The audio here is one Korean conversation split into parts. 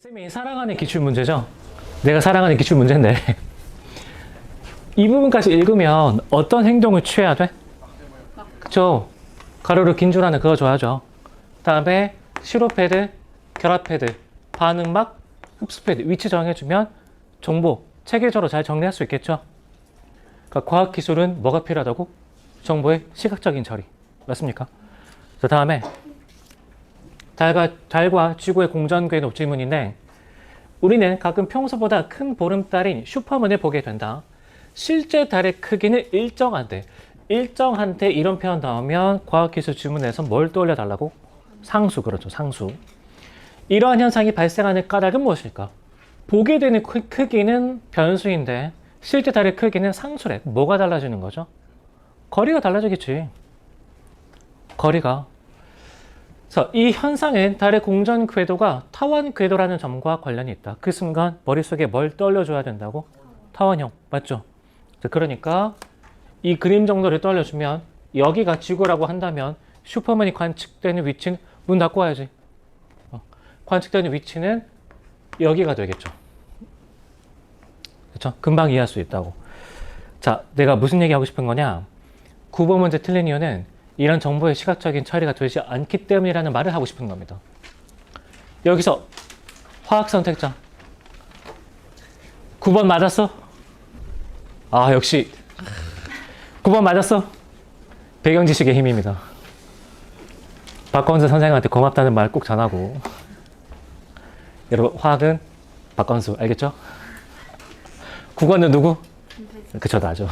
쌤이 사랑하는 기출문제죠? 내가 사랑하는 기출문제인데 이 부분까지 읽으면 어떤 행동을 취해야 돼? 그쵸? 가로로 긴 줄 아는 그거 줘야죠. 다음에 시로패드, 결합패드, 반응막, 흡수패드 위치 정해주면 정보 체계적으로 잘 정리할 수 있겠죠? 그러니까 과학기술은 뭐가 필요하다고? 정보의 시각적인 처리. 맞습니까? 그 다음에 달과 지구의 공전궤도 질문인데 우리는 가끔 평소보다 큰 보름달인 슈퍼문을 보게 된다. 실제 달의 크기는 일정한데 이런 표현 나오면 과학기술 질문에서 뭘 떠올려달라고? 상수, 그렇죠. 상수. 이러한 현상이 발생하는 까닭은 무엇일까? 보게 되는 크기는 변수인데 실제 달의 크기는 상수래. 뭐가 달라지는 거죠? 거리가 달라지겠지. 거리가. 그래서 이 현상은 달의 공전 궤도가 타원 궤도라는 점과 관련이 있다. 그 순간 머릿속에 뭘 떠올려줘야 된다고? 타원형. 맞죠? 그러니까 이 그림 정도를 떠올려주면 여기가 지구라고 한다면 슈퍼문이 관측되는 위치는 문 닫고 와야지. 관측되는 위치는 여기가 되겠죠. 그렇죠? 금방 이해할 수 있다고. 자, 내가 무슨 얘기하고 싶은 거냐? 9번 문제 틀린 이유는 이런 정보의 시각적인 처리가 되지 않기 때문이라는 말을 하고 싶은 겁니다. 여기서 화학 선택자 9번 맞았어? 아, 역시 9번 맞았어? 배경 지식의 힘입니다. 박건수 선생님한테 고맙다는 말 꼭 전하고. 여러분, 화학은 박건수 알겠죠? 9번은 누구? 그쵸, 나죠.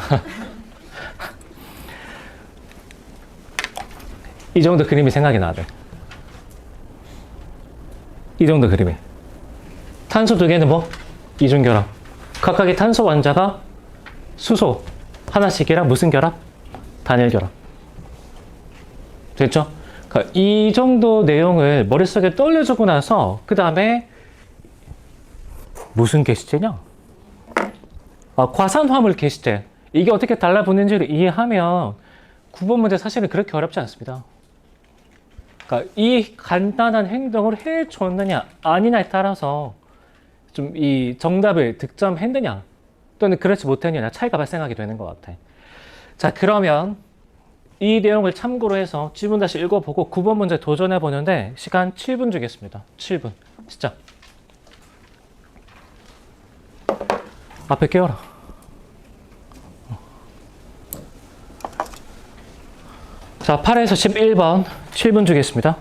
이 정도 그림이 생각이 나네. 이 정도 그림이. 탄소 두 개는 뭐? 이중결합. 각각의 탄소 원자가 수소 하나씩이라 무슨 결합? 단일결합. 됐죠? 그러니까 이 정도 내용을 머릿속에 떠올려주고 나서 그 다음에 무슨 게시제냐? 과산화물 게시제. 이게 어떻게 달라붙는지를 이해하면 9번 문제 사실은 그렇게 어렵지 않습니다. 그러니까 이 간단한 행동을 해줬느냐 아니냐에 따라서 좀 이 정답을 득점했느냐 또는 그렇지 못했느냐 차이가 발생하게 되는 것 같아. 자, 그러면 이 내용을 참고로 해서 지문 다시 읽어보고 9번 문제 도전해 보는데 시간 7분 주겠습니다. 7분. 시작. 앞에 깨워라. 자, 8에서 11번 7분 주겠습니다.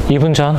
2분 전.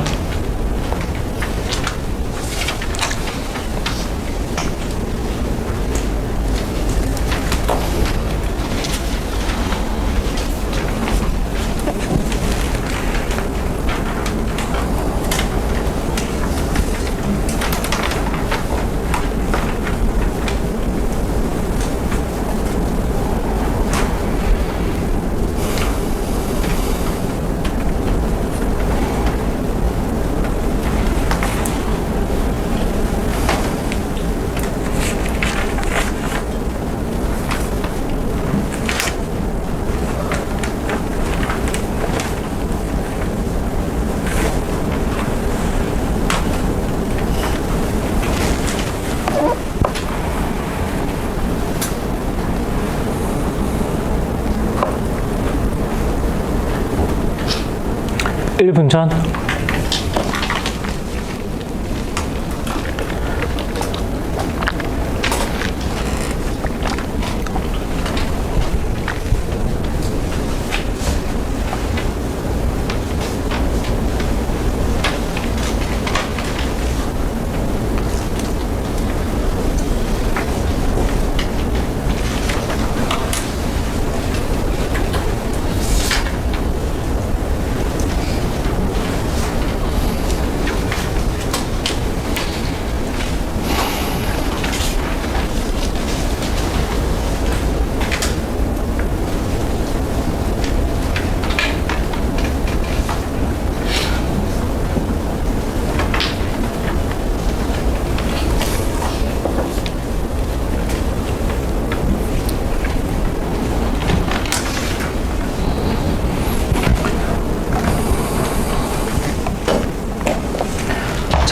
일 분 전.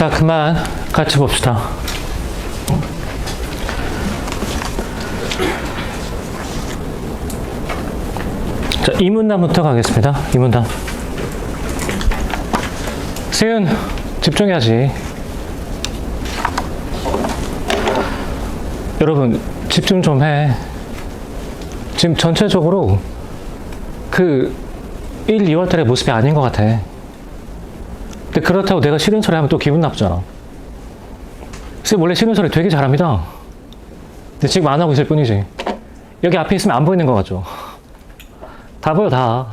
자, 그만 같이 봅시다. 자, 이문단부터 가겠습니다. 이문단. 세윤, 집중해야지. 여러분, 집중 좀 해. 지금 전체적으로 그 1, 2월달의 모습이 아닌 것 같아. 근데 그렇다고 내가 싫은 소리 하면 또 기분 나쁘잖아. 쌤 원래 싫은 소리 되게 잘합니다. 근데 지금 안 하고 있을 뿐이지. 여기 앞에 있으면 안 보이는 것 같죠? 다 보여, 다.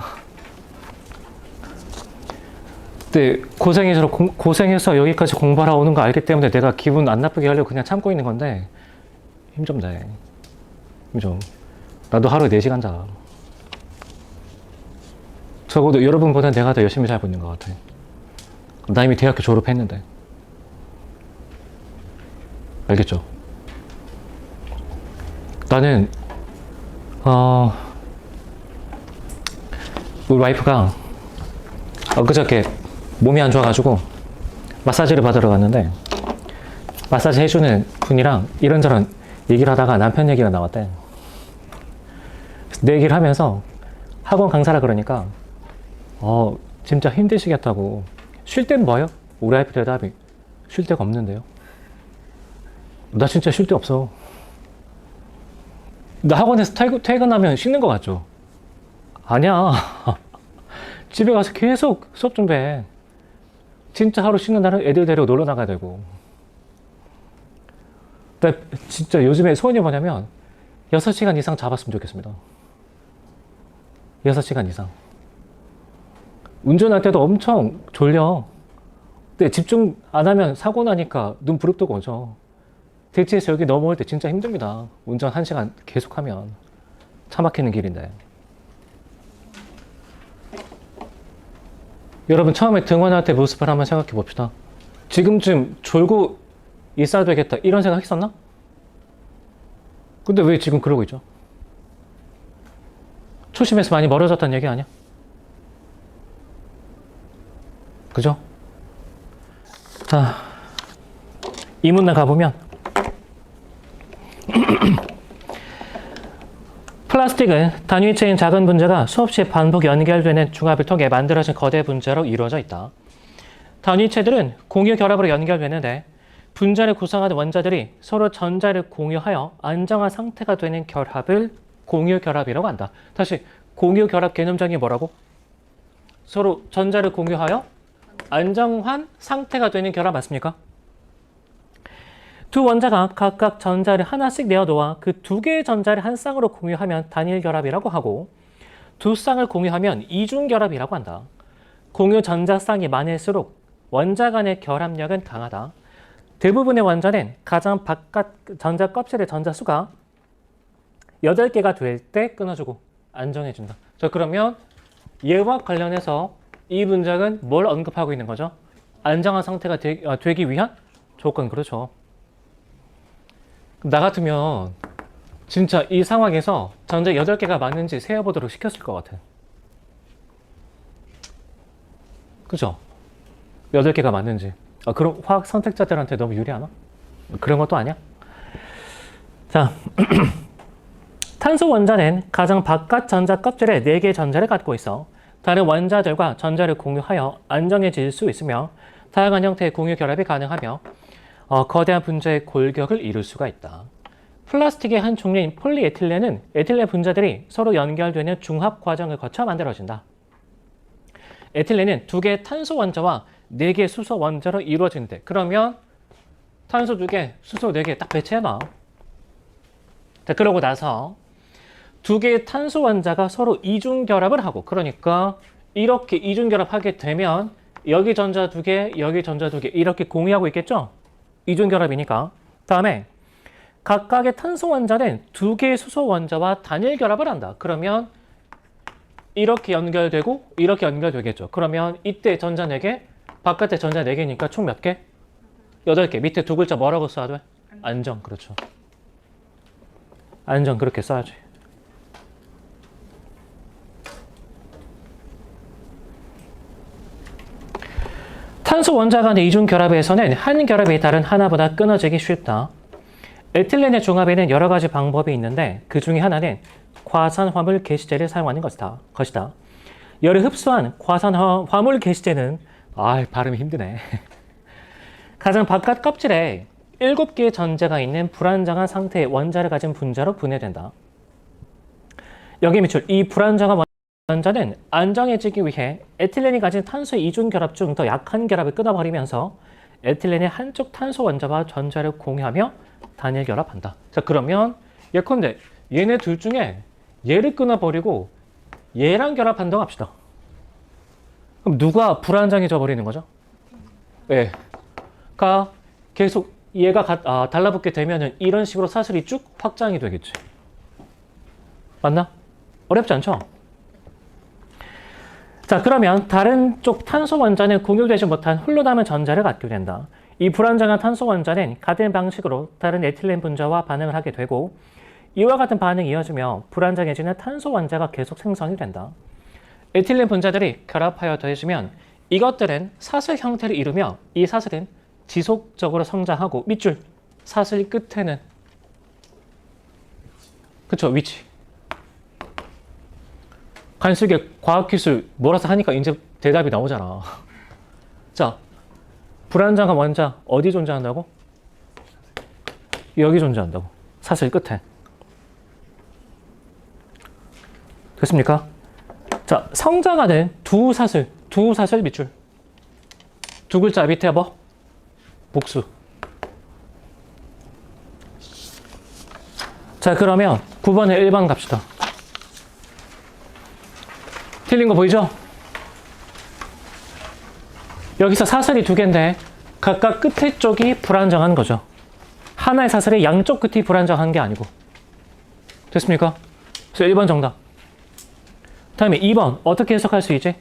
근데 고생해서 여기까지 공부하러 오는 거 알기 때문에 내가 기분 안 나쁘게 하려고 그냥 참고 있는 건데 힘 좀 내. 힘 좀. 나도 하루에 4시간 자. 적어도 여러분보다 내가 더 열심히 살고 있는 것 같아. 나 이미 대학교 졸업했는데. 알겠죠? 나는 우리 와이프가 엊그저께 몸이 안 좋아가지고 마사지를 받으러 갔는데 마사지 해주는 분이랑 이런저런 얘기를 하다가 남편 얘기가 나왔대. 내 얘기를 하면서 학원 강사라 그러니까 진짜 힘드시겠다고. 쉴 땐 뭐예요? 우리 와이프 대답이 쉴 데가 없는데요. 나 진짜 쉴 데 없어. 나 학원에서 퇴근하면 쉬는 거 같죠? 아니야. 집에 가서 계속 수업 준비해. 진짜 하루 쉬는 날은 애들 데리고 놀러 나가야 되고. 나 진짜 요즘에 소원이 뭐냐면 6시간 이상 잡았으면 좋겠습니다. 6시간 이상. 운전할 때도 엄청 졸려. 근데 집중 안 하면 사고 나니까 눈 부릅뜨고 오죠. 대치에서 여기 넘어올 때 진짜 힘듭니다. 운전 1시간 계속하면. 차 막히는 길인데. 여러분 처음에 등원할 때 모습을 한번 생각해 봅시다. 지금쯤 졸고 있어야 되겠다 이런 생각 했었나? 근데 왜 지금 그러고 있죠? 초심에서 많이 멀어졌다는 얘기 아니야? 그죠? 자, 이 문단 가보면 플라스틱은 단위체인 작은 분자가 수없이 반복 연결되는 중합을 통해 만들어진 거대 분자로 이루어져 있다. 단위체들은 공유 결합으로 연결되는데 분자를 구성하는 원자들이 서로 전자를 공유하여 안정한 상태가 되는 결합을 공유 결합이라고 한다. 다시 공유 결합 개념적인 게 뭐라고? 서로 전자를 공유하여 안정환 상태가 되는 결합 맞습니까? 두 원자가 각각 전자를 하나씩 내어놓아 그 두 개의 전자를 한 쌍으로 공유하면 단일 결합이라고 하고 두 쌍을 공유하면 이중 결합이라고 한다. 공유 전자 쌍이 많을수록 원자 간의 결합력은 강하다. 대부분의 원자는 가장 바깥 전자 껍질의 전자 수가 8개가 될 때 끊어주고 안정해준다. 자, 그러면 얘와 관련해서 이 문장은 뭘 언급하고 있는 거죠? 안정한 상태가 되기 위한 조건. 그렇죠. 나 같으면 진짜 이 상황에서 전자 8개가 맞는지 세어보도록 시켰을 것 같아. 그죠? 8개가 맞는지. 그럼 화학 선택자들한테 너무 유리하나? 그런 것도 아니야? 자, 탄소 원자는 가장 바깥 전자 껍질에 4개의 전자를 갖고 있어 다른 원자들과 전자를 공유하여 안정해질 수 있으며 다양한 형태의 공유 결합이 가능하며 거대한 분자의 골격을 이룰 수가 있다. 플라스틱의 한 종류인 폴리에틸렌은 에틸렌 분자들이 서로 연결되는 중합 과정을 거쳐 만들어진다. 에틸렌은 2개의 탄소 원자와 4개의 수소 원자로 이루어지는데 그러면 탄소 2개, 수소 4개 딱 배치해놔. 자, 그러고 나서 2개의 탄소 원자가 서로 이중 결합을 하고 그러니까 이렇게 이중 결합하게 되면 여기 전자 2개, 여기 전자 2개 이렇게 공유하고 있겠죠? 이중 결합이니까. 다음에 각각의 탄소 원자는 2개의 수소 원자와 단일 결합을 한다. 그러면 이렇게 연결되고 이렇게 연결되겠죠. 그러면 이때 전자 4개, 바깥에 전자 4개니까 총 몇 개? 8개. 밑에 두 글자 뭐라고 써야 돼? 안정. 그렇죠. 안정 그렇게 써야지. 탄소 원자 간의 이중 결합에서는 한 결합이 다른 하나보다 끊어지기 쉽다. 에틸렌의 중합에는 여러 가지 방법이 있는데 그 중에 하나는 과산화물 게시제를 사용하는 것이다. 열을 흡수한 과산화물 게시제는 발음이 힘드네. 가장 바깥 껍질에 7개의 전자가 있는 불안정한 상태의 원자를 가진 분자로 분해된다. 여기 밑줄 이 불안정한 원자는 안정해지기 위해 에틸렌이 가진 탄소의 이중 결합 중 더 약한 결합을 끊어버리면서 에틸렌의 한쪽 탄소 원자와 전자를 공유하며 단일 결합한다. 자, 그러면 예컨대 얘네 둘 중에 얘를 끊어버리고 얘랑 결합한다고 합시다. 그럼 누가 불안정해져 버리는 거죠? 얘가 계속 얘가 달라붙게 되면은 이런 식으로 사슬이 쭉 확장이 되겠지. 맞나? 어렵지 않죠? 자, 그러면 다른 쪽 탄소 원자는 공유되지 못한 홀로 남은 전자를 갖게 된다. 이 불안정한 탄소 원자는 같은 방식으로 다른 에틸렌 분자와 반응을 하게 되고 이와 같은 반응이 이어지며 불안정해지는 탄소 원자가 계속 생성이 된다. 에틸렌 분자들이 결합하여 더해지면 이것들은 사슬 형태를 이루며 이 사슬은 지속적으로 성장하고 밑줄 사슬 끝에는 그쵸 위치 간식의 과학기술 몰아서 하니까 이제 대답이 나오잖아. 자, 불안정한 원자 어디 존재한다고? 여기 존재한다고. 사슬 끝에. 됐습니까? 자, 성장하는 두 사슬 밑줄. 두 글자 밑에 뭐? 복수. 자, 그러면 9번에 1번 갑시다. 틀린 거 보이죠? 여기서 사슬이 2개인데 각각 끝에 쪽이 불안정한 거죠. 하나의 사슬의 양쪽 끝이 불안정한 게 아니고. 됐습니까? 그래서 1번 정답. 다음에 2번 어떻게 해석할 수 있지?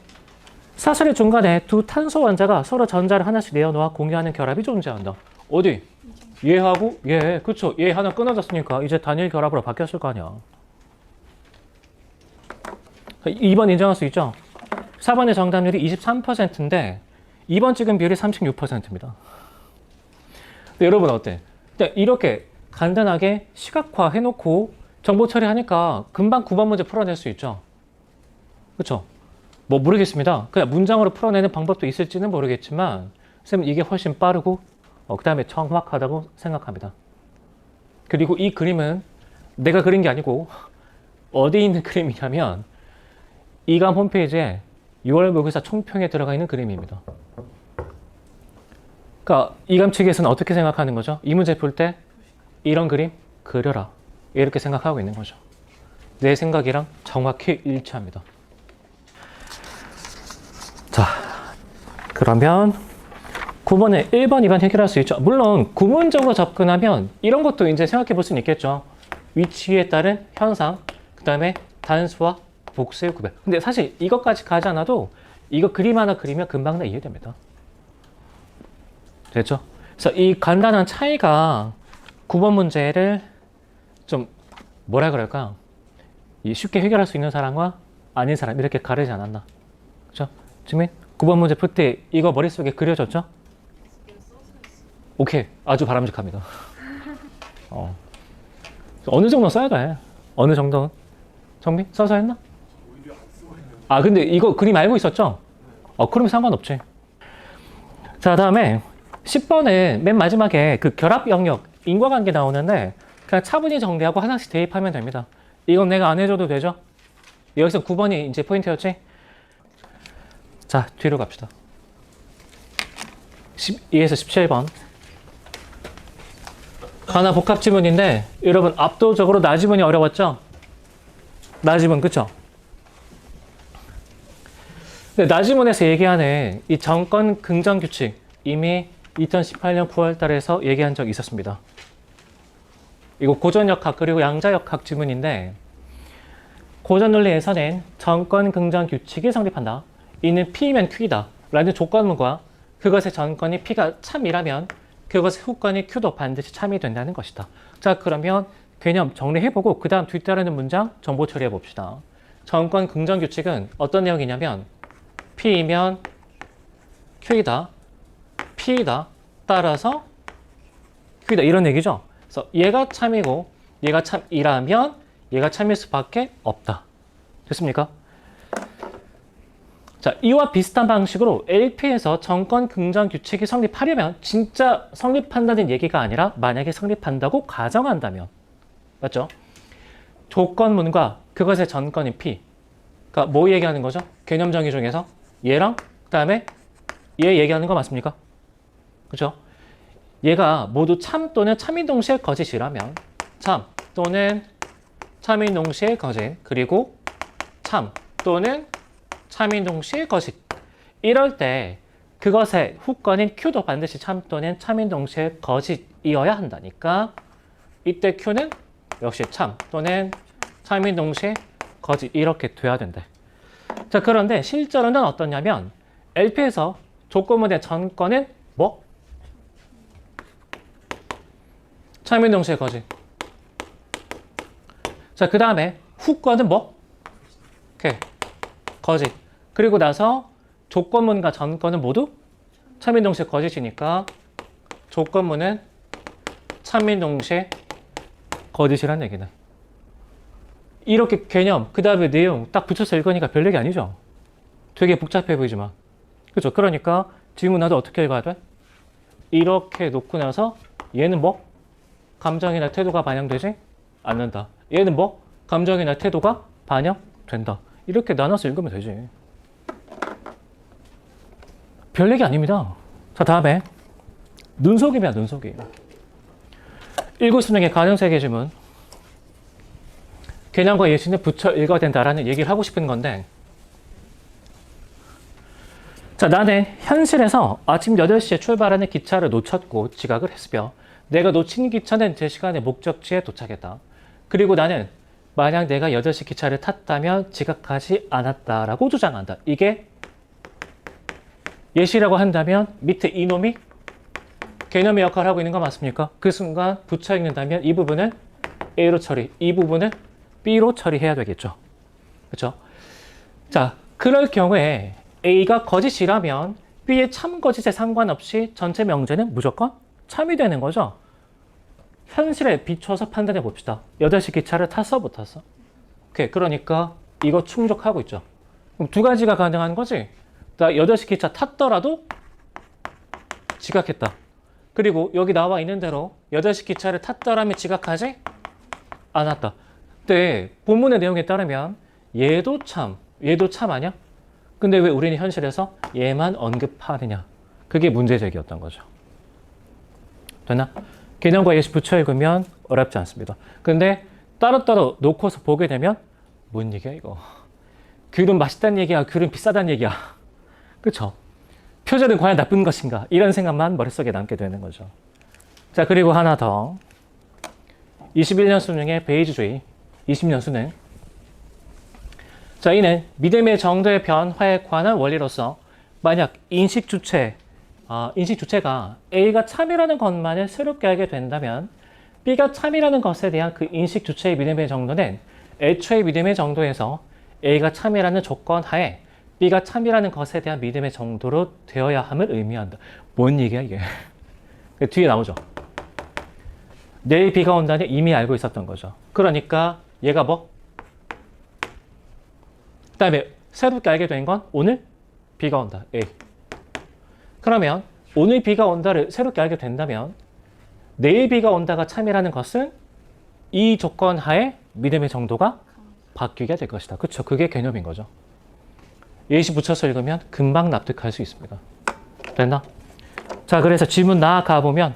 사슬의 중간에 두 탄소 원자가 서로 전자를 하나씩 내어놓아 공유하는 결합이 존재한다. 어디? 얘하고 얘. 그쵸? 얘 하나 끊어졌으니까 이제 단일 결합으로 바뀌었을 거 아니야. 2번 인정할 수 있죠? 4번의 정답률이 23%인데 2번 찍은 비율이 36%입니다. 여러분 어때? 이렇게 간단하게 시각화 해놓고 정보 처리하니까 금방 9번 문제 풀어낼 수 있죠? 그쵸? 뭐 모르겠습니다. 그냥 문장으로 풀어내는 방법도 있을지는 모르겠지만 쌤은 이게 훨씬 빠르고 그 다음에 정확하다고 생각합니다. 그리고 이 그림은 내가 그린 게 아니고 어디 있는 그림이냐면 이감 홈페이지에 6월 모의고사 총평에 들어가 있는 그림입니다. 그러니까 이감 측에서는 어떻게 생각하는 거죠? 이 문제 풀 때 이런 그림 그려라. 이렇게 생각하고 있는 거죠. 내 생각이랑 정확히 일치합니다. 자, 그러면 9번에 1번, 2번 해결할 수 있죠. 물론 구문적으로 접근하면 이런 것도 이제 생각해 볼 수는 있겠죠. 위치에 따른 현상, 그 다음에 단수와 복수의 구별. 근데 사실 이것까지 가지 않아도 이거 그림 하나 그리면 금방 다 이해됩니다. 됐죠? 그래서 이 간단한 차이가 9번 문제를 좀 뭐라 그럴까? 이 쉽게 해결할 수 있는 사람과 아닌 사람 이렇게 가르지 않았나? 그렇죠? 지민 9번 문제 풀 때 이거 머릿속에 그려졌죠? 오케이, 아주 바람직합니다. 어느 정도 써야 돼? 어느 정도는? 정민 써서 했나? 아 근데 이거 그림 알고 있었죠? 그러면 상관없지. 자, 다음에 10번에 맨 마지막에 그 결합 영역 인과관계 나오는데 그냥 차분히 정리하고 하나씩 대입하면 됩니다. 이건 내가 안 해줘도 되죠? 여기서 9번이 이제 포인트였지? 자, 뒤로 갑시다. 12에서 17번. 하나 복합 지문인데 여러분 압도적으로 나지문이 어려웠죠? 나지문 그쵸? 나지문에서 얘기하는 이 정권 긍정 규칙 이미 2018년 9월 달에서 얘기한 적이 있었습니다. 이거 고전역학 그리고 양자역학 지문인데 고전 논리에서는 정권 긍정 규칙이 성립한다. 이는 P이면 Q이다 라는 조건문과 그것의 전건이 P가 참이라면 그것의 후건이 Q도 반드시 참이 된다는 것이다. 자, 그러면 개념 정리해보고 그 다음 뒤따르는 문장 정보 처리해 봅시다. 정권 긍정 규칙은 어떤 내용이냐면 P이면 Q이다, P이다, 따라서 Q이다 이런 얘기죠. 그래서 얘가 참이고 얘가 참이라면 얘가 참일 수밖에 없다. 됐습니까? 자, 이와 비슷한 방식으로 LP에서 정권 긍정 규칙이 성립하려면 진짜 성립한다는 얘기가 아니라 만약에 성립한다고 가정한다면 맞죠? 조건문과 그것의 전건인 P 그러니까 뭐 얘기하는 거죠? 개념 정의 중에서 얘랑 그 다음에 얘 얘기하는 거 맞습니까? 그죠? 얘가 모두 참 또는 참인 동시에 거짓이라면 참 또는 참인 동시에 거짓 그리고 참 또는 참인 동시에 거짓 이럴 때 그것의 후건인 Q도 반드시 참 또는 참인 동시에 거짓이어야 한다니까 이때 Q는 역시 참 또는 참인 동시에 거짓 이렇게 돼야 된대. 자, 그런데 실제로는 어떠냐면 LP에서 조건문의 전건은 뭐? 참인 동시에 거짓. 자, 그 다음에 후건은 뭐? 오케이. 거짓. 그리고 나서 조건문과 전건은 모두 참인 동시에 거짓이니까 조건문은 참인 동시에 거짓이란 얘기네. 이렇게 개념, 그 다음에 내용 딱 붙여서 읽으니까 별 얘기 아니죠? 되게 복잡해 보이지만. 그죠? 그러니까 질문하도 어떻게 읽어야 돼? 이렇게 놓고 나서 얘는 뭐? 감정이나 태도가 반영되지 않는다. 얘는 뭐? 감정이나 태도가 반영된다. 이렇게 나눠서 읽으면 되지. 별 얘기 아닙니다. 자, 다음에 눈속임이야, 눈속임. 일곱 수능의 가능세계 지문. 개념과 예시는 붙여 읽어야 된다라는 얘기를 하고 싶은 건데 자, 나는 현실에서 아침 8시에 출발하는 기차를 놓쳤고 지각을 했으며 내가 놓친 기차는 제 시간에 목적지에 도착했다. 그리고 나는 만약 내가 8시 기차를 탔다면 지각하지 않았다라고 주장한다. 이게 예시라고 한다면 밑에 이놈이 개념의 역할을 하고 있는 거 맞습니까? 그 순간 붙여 읽는다면 이 부분은 A로 처리, 이 부분은 B로 처리해야 되겠죠. 그렇죠? 자, 그럴 경우에 A가 거짓이라면 B의 참 거짓에 상관없이 전체 명제는 무조건 참이 되는 거죠. 현실에 비춰서 판단해 봅시다. 8시 기차를 탔어, 못 탔어? 오케이, 그러니까 이거 충족하고 있죠. 그럼 두 가지가 가능한 거지. 나 8시 기차 탔더라도 지각했다. 그리고 여기 나와 있는 대로 8시 기차를 탔더라면 지각하지 않았다. 근데 본문의 내용에 따르면 얘도 참 아니야? 근데 왜 우리는 현실에서 얘만 언급하느냐? 그게 문제제기였던 거죠. 됐나? 개념과 예시 붙여 읽으면 어렵지 않습니다. 근데 따로따로 놓고서 보게 되면 뭔 얘기야 이거? 귤은 맛있다는 얘기야? 귤은 비싸다는 얘기야? 그쵸? 표절은 과연 나쁜 것인가? 이런 생각만 머릿속에 남게 되는 거죠. 자, 그리고 하나 더. 21년 수능의 베이지주의, 20년 수능. 자, 이는 믿음의 정도의 변화에 관한 원리로서 만약 인식 주체가 A가 참이라는 것만을 새롭게 알게 된다면 B가 참이라는 것에 대한 그 인식 주체의 믿음의 정도는 애초의 믿음의 정도에서 A가 참이라는 조건 하에 B가 참이라는 것에 대한 믿음의 정도로 되어야 함을 의미한다. 뭔 얘기야 이게? 뒤에 나오죠. 내일 비가 온다는 이미 알고 있었던 거죠. 그러니까 얘가 뭐? 그 다음에 새롭게 알게 된 건 오늘 비가 온다. A. 그러면 오늘 비가 온다를 새롭게 알게 된다면 내일 비가 온다가 참이라는 것은 이 조건 하에 믿음의 정도가 바뀌게 될 것이다. 그렇죠? 그게 개념인 거죠. 예시 붙여서 읽으면 금방 납득할 수 있습니다. 됐나? 자, 그래서 질문 나아가 보면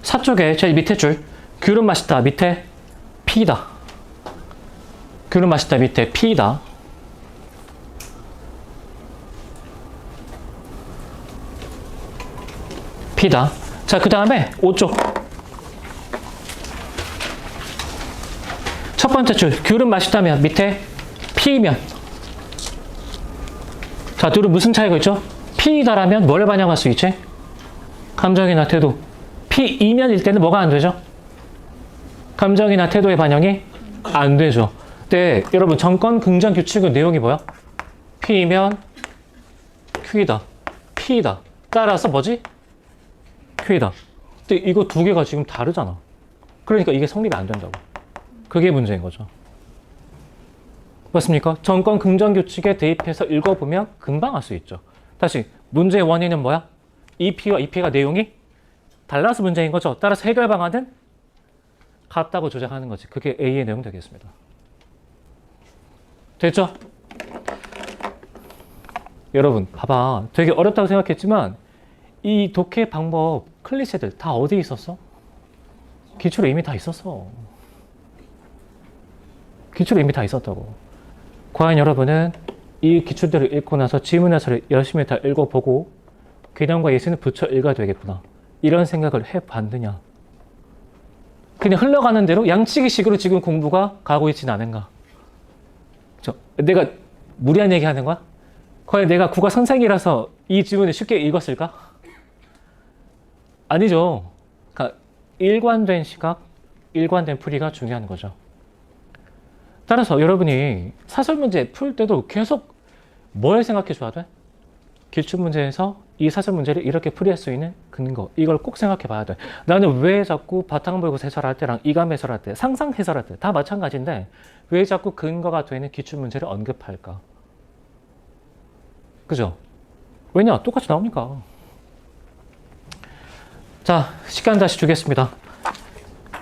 사쪽에 제일 밑에 줄 귤은 맛있다 밑에 피다. 귤은 맛있다 밑에 피다. 피다. 자, 그 다음에 5쪽. 첫 번째 줄 귤은 맛있다면 밑에 피면. 자, 둘은 무슨 차이가 있죠? 피다라면 뭘 반영할 수 있지? 감정이나 태도. 피이면일 때는 뭐가 안 되죠? 감정이나 태도의 반영이 안 되죠. 네, 여러분 정권 긍정 규칙의 내용이 뭐야? P이면 Q이다. P이다. 따라서 뭐지? Q이다. 근데 이거 두 개가 지금 다르잖아. 그러니까 이게 성립이 안 된다고. 그게 문제인 거죠. 맞습니까? 정권 긍정 규칙에 대입해서 읽어보면 금방 알 수 있죠. 다시 문제의 원인은 뭐야? 이 P와 이 P가 내용이 달라서 문제인 거죠. 따라서 해결 방안은 같다고 조작하는 거지. 그게 A의 내용 되겠습니다. 됐죠? 여러분 봐봐. 되게 어렵다고 생각했지만 이 독해 방법 클리셰들 다 어디에 있었어? 기출에 이미 다 있었어. 기출에 이미 다 있었다고. 과연 여러분은 이 기출들을 읽고 나서 지문해설을 열심히 다 읽어보고 개념과 예시는 붙여 읽어야 되겠구나. 이런 생각을 해봤느냐. 그냥 흘러가는 대로 양치기식으로 지금 공부가 가고 있지는 않은가. 그렇죠? 내가 무리한 얘기 하는 거야? 과연 내가 국어 선생이라서 이 지문을 쉽게 읽었을까? 아니죠. 그러니까 일관된 시각, 일관된 풀이가 중요한 거죠. 따라서 여러분이 사설 문제 풀 때도 계속 뭘 생각해 줘야 돼? 기출문제에서 이 사설 문제를 이렇게 풀이할 수 있는 근거, 이걸 꼭 생각해 봐야 돼. 나는 왜 자꾸 바탕물고 해설할 때랑 이감 해설할 때, 상상 해설할 때 다 마찬가지인데 왜 자꾸 근거가 되는 기출문제를 언급할까? 그죠? 왜냐? 똑같이 나오니까. 자, 시간 다시 주겠습니다.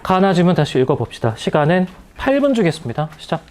가나 질문 다시 읽어봅시다. 시간은 8분 주겠습니다. 시작.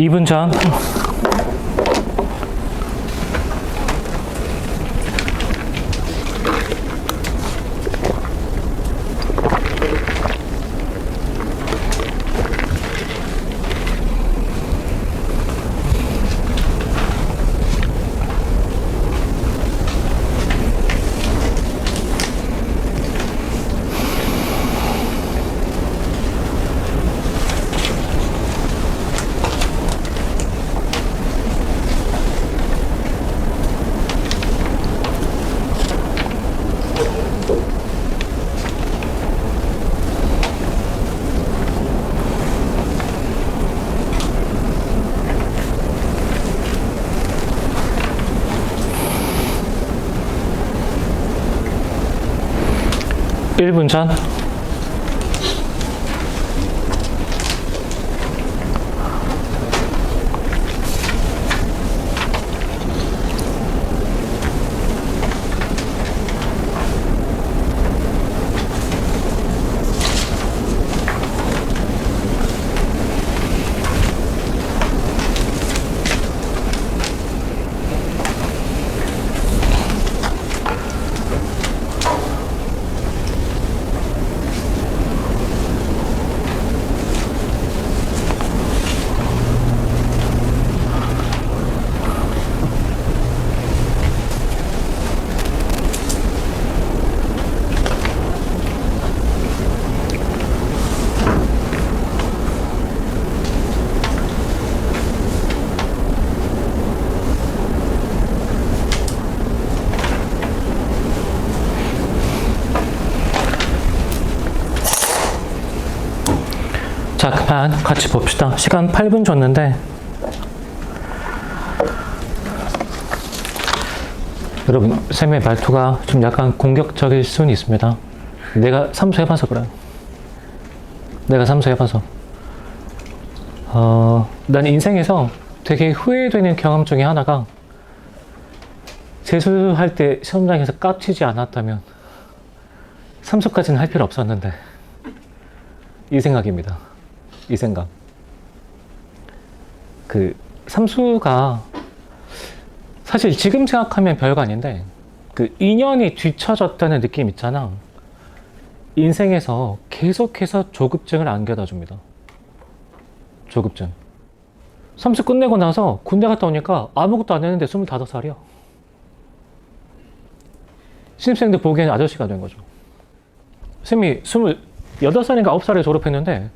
2분 전. 일분 전. 자, 그만 같이 봅시다. 시간 8분 줬는데 여러분, 쌤의 말투가 좀 약간 공격적일 수는 있습니다. 내가 삼수해봐서 그래. 내가 삼수해봐서. 난 인생에서 되게 후회되는 경험 중에 하나가 재수할 때 시험장에서 깝치지 않았다면 삼수까지는 할 필요 없었는데, 이 생각입니다. 이 생각. 그 삼수가 사실 지금 생각하면 별거 아닌데, 그 인연이 뒤처졌다는 느낌 있잖아. 인생에서 계속해서 조급증을 안겨다 줍니다. 조급증. 삼수 끝내고 나서 군대 갔다 오니까 아무것도 안 했는데 25살이야. 신입생들 보기에는 아저씨가 된 거죠. 쌤이 28살인가 9살에 졸업했는데,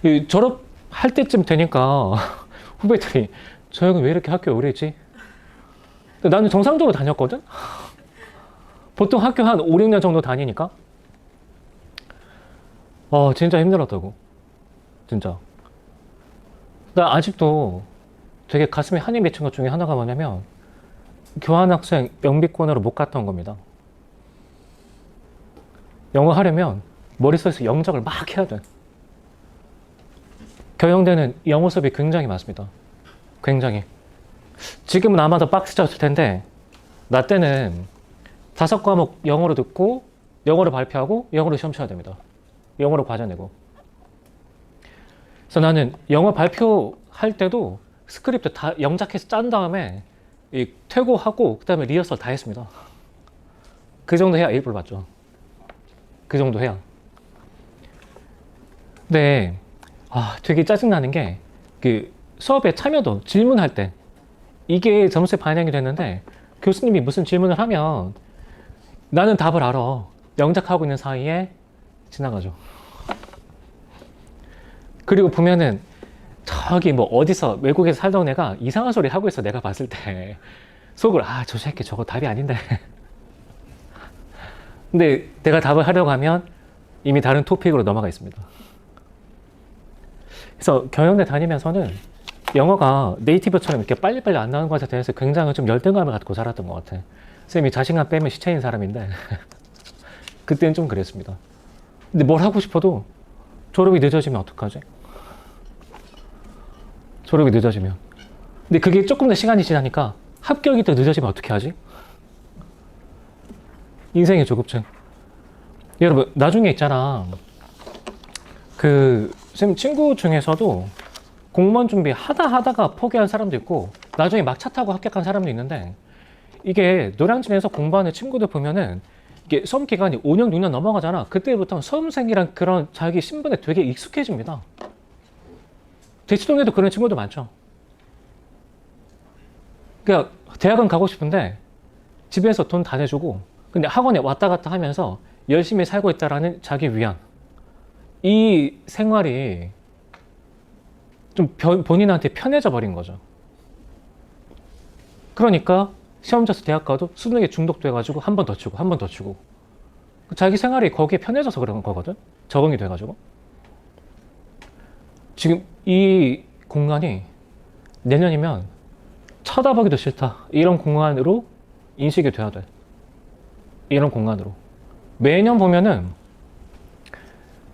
이 졸업할 때쯤 되니까 후배들이 저 형은 왜 이렇게 학교에 오래 있지? 근데 나는 정상적으로 다녔거든? 보통 학교 한 5, 6년 정도 다니니까. 진짜 힘들었다고. 진짜. 나 아직도 되게 가슴에 한이 맺힌 것 중에 하나가 뭐냐면, 교환학생 영비권으로 못 갔던 겁니다. 영어 하려면 머릿속에서 영작을 막 해야 돼. 경영대는 영어 수업이 굉장히 많습니다. 굉장히. 지금은 아마 더 빡세졌을 텐데, 나 때는 5과목 영어로 듣고, 영어로 발표하고, 영어로 시험 쳐야 됩니다. 영어로 과제 내고. 그래서 나는 영어 발표할 때도 스크립트 다 영작해서 짠 다음에 퇴고하고, 그 다음에 리허설 다 했습니다. 그 정도 해야 A불 받죠. 그 정도 해야. 근데 되게 짜증나는 게, 그 수업에 참여도 질문할 때 이게 점수에 반영이 됐는데, 교수님이 무슨 질문을 하면 나는 답을 알아. 영작하고 있는 사이에 지나가죠. 그리고 보면은 저기 뭐 어디서 외국에서 살던 애가 이상한 소리 하고 있어. 내가 봤을 때 속을, 저 새끼 저거 답이 아닌데. 근데 내가 답을 하려고 하면 이미 다른 토픽으로 넘어가 있습니다. 그래서 경영대 다니면서는 영어가 네이티브처럼 이렇게 빨리빨리 안 나오는 것에 대해서 굉장히 좀 열등감을 갖고 살았던 것 같아. 쌤이 자신감 빼면 시체인 사람인데 그때는 좀 그랬습니다. 근데 뭘 하고 싶어도 졸업이 늦어지면 어떡하지? 졸업이 늦어지면. 근데 그게 조금 더 시간이 지나니까 합격이 더 늦어지면 어떻게 하지? 인생의 조급증. 여러분, 나중에 있잖아. 그 쌤 친구 중에서도 공무원 준비 하다가 포기한 사람도 있고 나중에 막차 타고 합격한 사람도 있는데 이게 노량진에서 공부하는 친구들 보면은 이게 수험 기간이 5년, 6년 넘어가잖아. 그때부터 수험생이란 그런 자기 신분에 되게 익숙해집니다. 대치동에도 그런 친구도 많죠. 그러니까 대학은 가고 싶은데 집에서 돈 다 내주고 근데 학원에 왔다 갔다 하면서 열심히 살고 있다라는 자기 위안. 이 생활이 좀 본인한테 편해져 버린 거죠. 그러니까 시험 쳐서 대학 가도 수능에 중독돼가지고 한 번 더 치고 한 번 더 치고 자기 생활이 거기에 편해져서 그런 거거든. 적응이 돼가지고 지금 이 공간이 내년이면 쳐다보기도 싫다 이런 공간으로 인식이 돼야 돼. 이런 공간으로 매년 보면은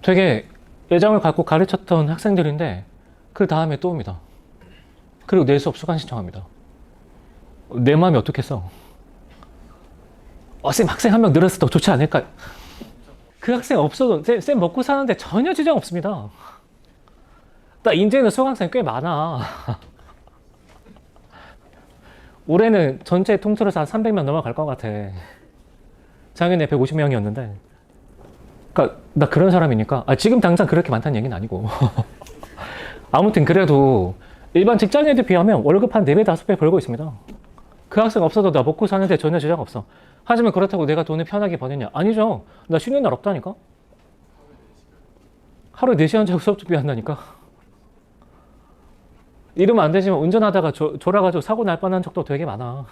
되게 애정을 갖고 가르쳤던 학생들인데 그 다음에 또 옵니다. 그리고 내 수업 수강 신청합니다. 내 마음이 어떻겠어? 쌤 학생 한 명 늘어서 더 좋지 않을까? 그 학생 없어도 쌤 먹고 사는데 전혀 지장 없습니다. 나 인제는 수강생 꽤 많아. 올해는 전체 통틀어서 한 300명 넘어갈 것 같아. 작년에 150명이었는데 그러니까 나 그런 사람이니까 지금 당장 그렇게 많다는 얘기는 아니고 아무튼 그래도 일반 직장인에 비하면 월급 한 4배, 5배 벌고 있습니다. 그 학생 없어도 나 먹고 사는데 전혀 지장 없어. 하지만 그렇다고 내가 돈을 편하게 버느냐? 아니죠. 나 쉬는 날 없다니까. 하루에 4시간 자고 수업 준비한다니까. 이러면 안 되지만 운전하다가 졸아가지고 사고 날 뻔한 적도 되게 많아.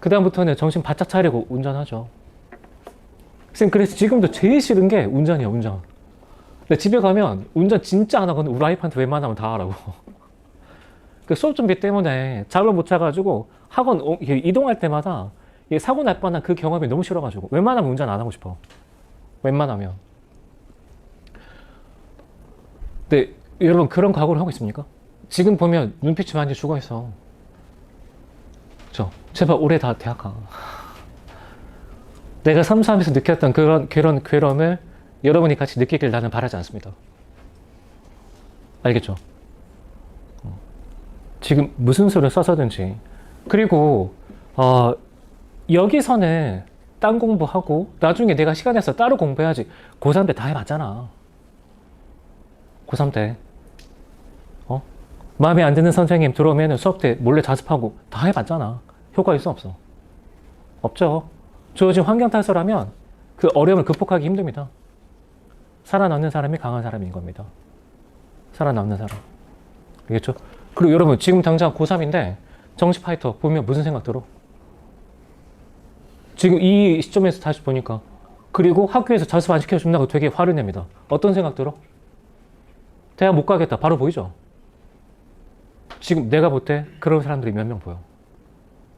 그 다음부터는 정신 바짝 차리고 운전하죠. 쌤 그래서 지금도 제일 싫은 게 운전이야, 운전. 근데 집에 가면 운전 진짜 안 하거든. 우리 와이프한테 웬만하면 다 하라고. 그 수업 준비 때문에 잠을 못 자가지고 학원 이동할 때마다 사고 날 뻔한 그 경험이 너무 싫어가지고 웬만하면 운전 안 하고 싶어. 웬만하면. 근데 여러분 그런 각오를 하고 있습니까? 지금 보면 눈빛이 많이 죽어있어. 그쵸? 제발 올해 다 대학 가. 내가 삼수하면서 느꼈던 그런 괴로움을 여러분이 같이 느끼길 나는 바라지 않습니다. 알겠죠? 지금 무슨 수를 써서든지 그리고 여기서는 딴 공부하고 나중에 내가 시간 내서 따로 공부해야지. 고3 때 다 해봤잖아. 고3 때 마음에 안 드는 선생님 들어오면 수업 때 몰래 자습하고 다 해봤잖아. 효과 있어 없어? 없죠. 주어진 환경 탓을하면 그 어려움을 극복하기 힘듭니다. 살아남는 사람이 강한 사람인 겁니다. 살아남는 사람. 알겠죠? 그리고 여러분 지금 당장 고3인데 정시 파이터 보면 무슨 생각 들어? 지금 이 시점에서 다시 보니까 그리고 학교에서 자습 안 시켜준다고 되게 화를 냅니다. 어떤 생각 들어? 대학 못 가겠다. 바로 보이죠? 지금 내가 볼 때 그런 사람들이 몇 명 보여.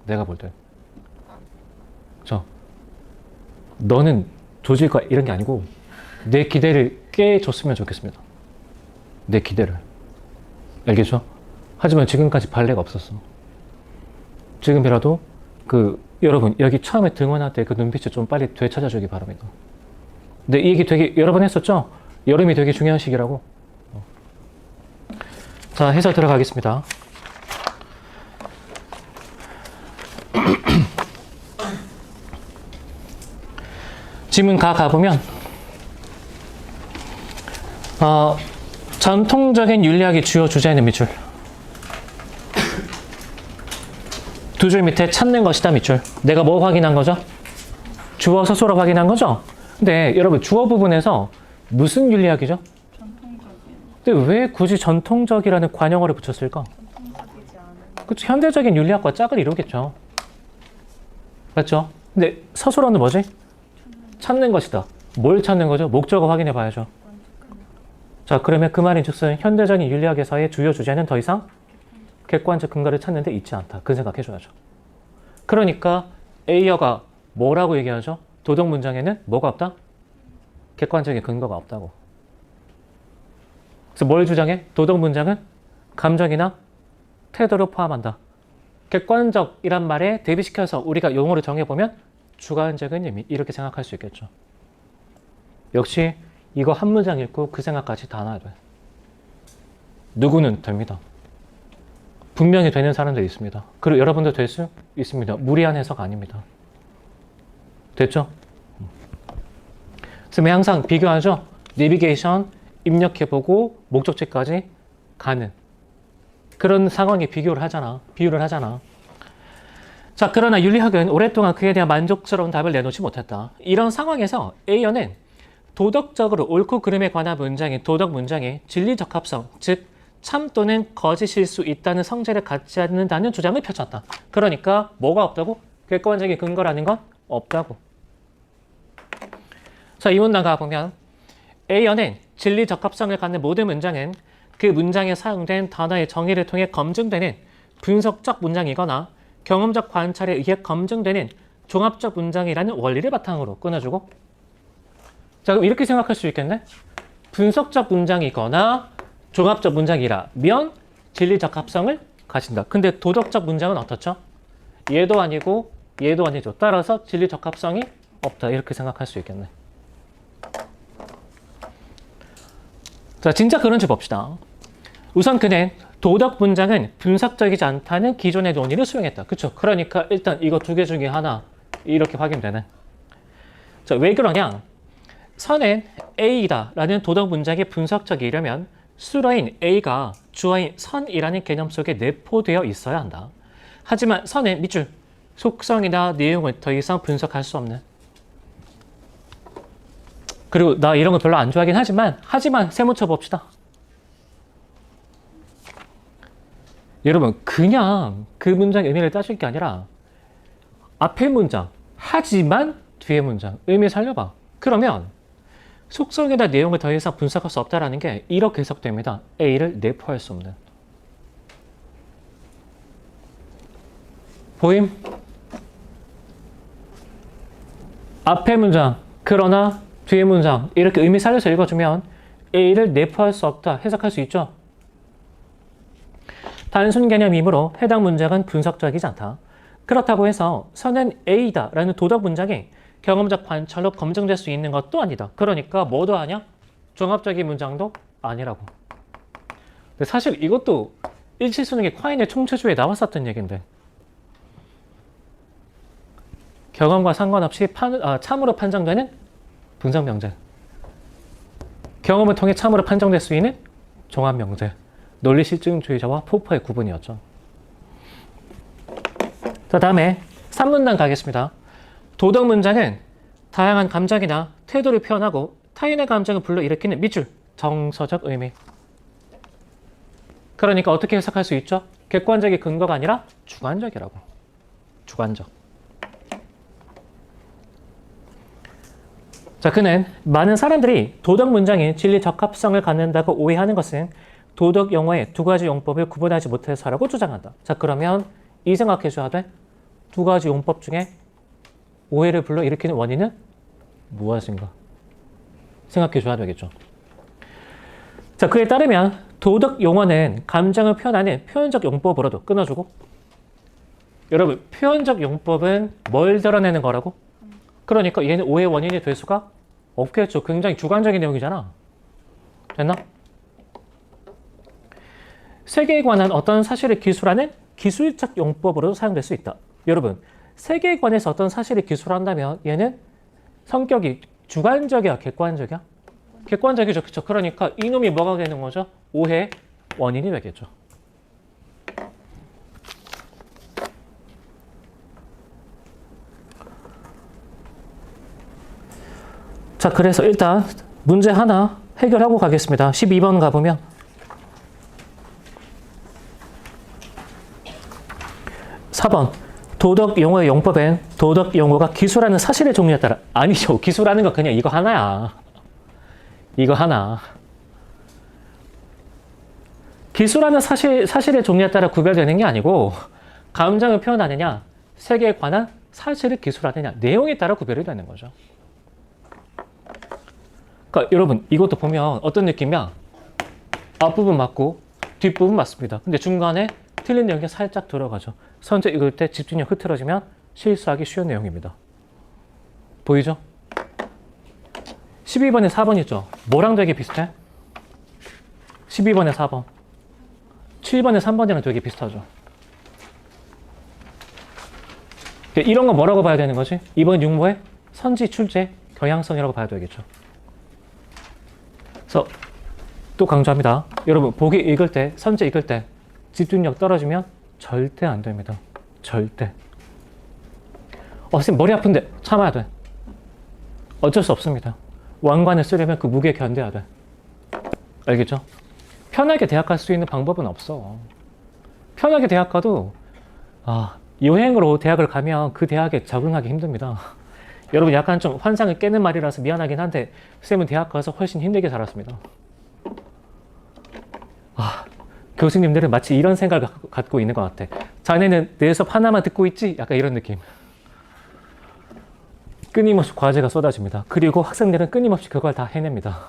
내가 볼 때. 너는 조질 거야 이런 게 아니고 내 기대를 깨줬으면 좋겠습니다. 내 기대를. 알겠죠? 하지만 지금까지 발레가 없었어. 지금이라도 여러분 여기 처음에 등원할 때 그 눈빛을 좀 빨리 되찾아주기 바랍니다. 근데 이 얘기 되게 여러 번 했었죠? 여름이 되게 중요한 시기라고. 자, 해설 들어가겠습니다. 지문 가보면 전통적인 윤리학의 주요 주제는 밑줄. 두 줄 밑에 찾는 것이다 밑줄. 내가 뭐 확인한 거죠? 주어 서술어 확인한 거죠? 근데 여러분 주어 부분에서 무슨 윤리학이죠? 근데 왜 굳이 전통적이라는 관용어를 붙였을까? 그쵸, 현대적인 윤리학과 짝을 이루겠죠. 맞죠? 근데 서술어는 뭐지? 찾는 것이다. 뭘 찾는 거죠? 목적어 확인해 봐야죠. 자, 그러면 그 말인즉슨 현대적인 윤리학에서의 주요 주제는 더 이상 객관적 근거를 찾는 데 있지 않다. 그 생각해줘야죠. 그러니까 A어가 뭐라고 얘기하죠? 도덕 문장에는 뭐가 없다? 객관적인 근거가 없다고. 그래서 뭘 주장해? 도덕 문장은 감정이나 태도를 포함한다. 객관적이란 말에 대비시켜서 우리가 용어를 정해보면 주관적인 의미, 이렇게 생각할 수 있겠죠. 역시 이거 한 문장 읽고 그 생각까지 다 놔야 돼. 누구는 됩니다. 분명히 되는 사람들이 있습니다. 그리고 여러분도 될 수 있습니다. 무리한 해석 아닙니다. 됐죠? 그래서 항상 비교하죠. 내비게이션 입력해보고 목적지까지 가는 그런 상황에 비유를 하잖아. 자, 그러나 윤리학은 오랫동안 그에 대한 만족스러운 답을 내놓지 못했다. 이런 상황에서 A어는 도덕적으로 옳고 그름에 관한 문장인 도덕 문장의 진리 적합성, 즉 참 또는 거짓일 수 있다는 성질을 갖지 않는다는 주장을 펼쳤다. 그러니까 뭐가 없다고? 객관적인 근거라는 건 없다고. 자, 이 문장 가보면 A어는 진리 적합성을 갖는 모든 문장은 그 문장에 사용된 단어의 정의를 통해 검증되는 분석적 문장이거나 경험적 관찰에 의해 검증되는 종합적 문장이라는 원리를 바탕으로 끊어주고, 자, 그럼 이렇게 생각할 수 있겠네? 분석적 문장이거나 종합적 문장이라면 진리 적합성을 가진다. 근데 도덕적 문장은 어떻죠? 얘도 아니고 얘도 아니죠. 따라서 진리 적합성이 없다. 이렇게 생각할 수 있겠네. 자, 진짜 그런지 봅시다. 우선 그는 도덕 문장은 분석적이지 않다는 기존의 논의를 수용했다. 그쵸? 그러니까 일단 이거 두 개 중에 하나 이렇게 확인되네. 자, 왜 그러냐? 선은 A이다 라는 도덕 문장이 분석적이려면 수로인 A가 주어인 선이라는 개념 속에 내포되어 있어야 한다. 하지만 선은 밑줄, 속성이나 내용을 더 이상 분석할 수 없는. 그리고 나 이런 거 별로 안 좋아하긴 하지만 세모쳐 봅시다. 여러분, 그냥 그 문장의 의미를 따질 게 아니라 앞에 문장, 하지만 뒤에 문장, 의미 살려봐. 그러면 속성이나 내용을 더 이상 분석할 수 없다는 게 이렇게 해석됩니다. A를 내포할 수 없는. 보임? 앞에 문장, 그러나 뒤에 문장 이렇게 의미 살려서 읽어주면 A를 내포할 수 없다 해석할 수 있죠. 단순 개념이므로 해당 문장은 분석적이지 않다. 그렇다고 해서 선은 A다 라는 도덕 문장이 경험적 관찰로 검증될 수 있는 것도 아니다. 그러니까 뭐도 아니야? 종합적인 문장도 아니라고. 근데 사실 이것도 일치수능의 콰인의 총체주에 나왔었던 얘기인데, 경험과 상관없이 참으로 판정되는 분석명제, 경험을 통해 참으로 판정될 수 있는 종합명제, 논리실증주의자와 포퍼의 구분이었죠. 자, 다음에 3문단 가겠습니다. 도덕 문장은 다양한 감정이나 태도를 표현하고 타인의 감정을 불러일으키는 밑줄, 정서적 의미. 그러니까 어떻게 해석할 수 있죠? 객관적인 근거가 아니라 주관적이라고. 주관적. 자, 그는 많은 사람들이 도덕 문장이 진리 적합성을 갖는다고 오해하는 것은 도덕 용어의 두 가지 용법을 구분하지 못해서라고 주장한다. 자, 그러면 이 생각해 줘야 돼. 두 가지 용법 중에 오해를 불러일으키는 원인은 무엇인가? 생각해 줘야 되겠죠. 자, 그에 따르면 도덕 용어는 감정을 표현하는 표현적 용법으로도 끊어주고, 여러분, 표현적 용법은 뭘 드러내는 거라고? 그러니까 얘는 오해 원인이 될 수가 없겠죠. 굉장히 주관적인 내용이잖아. 됐나? 세계에 관한 어떤 사실을 기술하는 기술적 용법으로 사용될 수 있다. 여러분, 세계에 관해서 어떤 사실을 기술한다면 얘는 성격이 주관적이야, 객관적이야? 객관적이죠. 그쵸? 그러니까 이놈이 뭐가 되는 거죠? 오해 원인이 되겠죠. 자, 그래서 일단 문제 하나 해결하고 가겠습니다. 12번 가보면 (4번) 도덕 용어의 용법엔 도덕 용어가 기술하는 사실의 종류에 따라, 아니죠. 기술하는 거 그냥 이거 하나야. 이거 하나. 기술하는 사실의 종류에 따라 구별되는 게 아니고, 감정을 표현하느냐, 세계에 관한 사실을 기술하느냐, 내용에 따라 구별이 되는 거죠. 그러니까 여러분, 이것도 보면 어떤 느낌이야? 앞부분 맞고 뒷부분 맞습니다. 근데 중간에 틀린 내용이 살짝 들어가죠. 선제 읽을 때 집중력 흐트러지면 실수하기 쉬운 내용입니다. 보이죠? 12번에 4번 있죠? 뭐랑 되게 비슷해? 12번에 4번. 7번에 3번이랑 되게 비슷하죠. 이런 거 뭐라고 봐야 되는 거지? 이번 육모의 선지, 출제, 경향성이라고 봐야 되겠죠. 그래서 또 강조합니다. 여러분 보기 읽을 때, 선지 읽을 때 집중력 떨어지면 절대 안 됩니다. 절대. 선생님 머리 아픈데 참아야 돼. 어쩔 수 없습니다. 왕관을 쓰려면 그 무게에 견뎌야 돼. 알겠죠? 편하게 대학 갈 수 있는 방법은 없어. 편하게 대학 가도 여행으로 대학을 가면 그 대학에 적응하기 힘듭니다. 여러분 약간 좀 환상을 깨는 말이라서 미안하긴 한데 쌤은 대학 가서 훨씬 힘들게 살았습니다. 교수님들은 마치 이런 생각을 갖고 있는 것 같아. 자네는 내 수업 하나만 듣고 있지? 약간 이런 느낌. 끊임없이 과제가 쏟아집니다. 그리고 학생들은 끊임없이 그걸 다 해냅니다.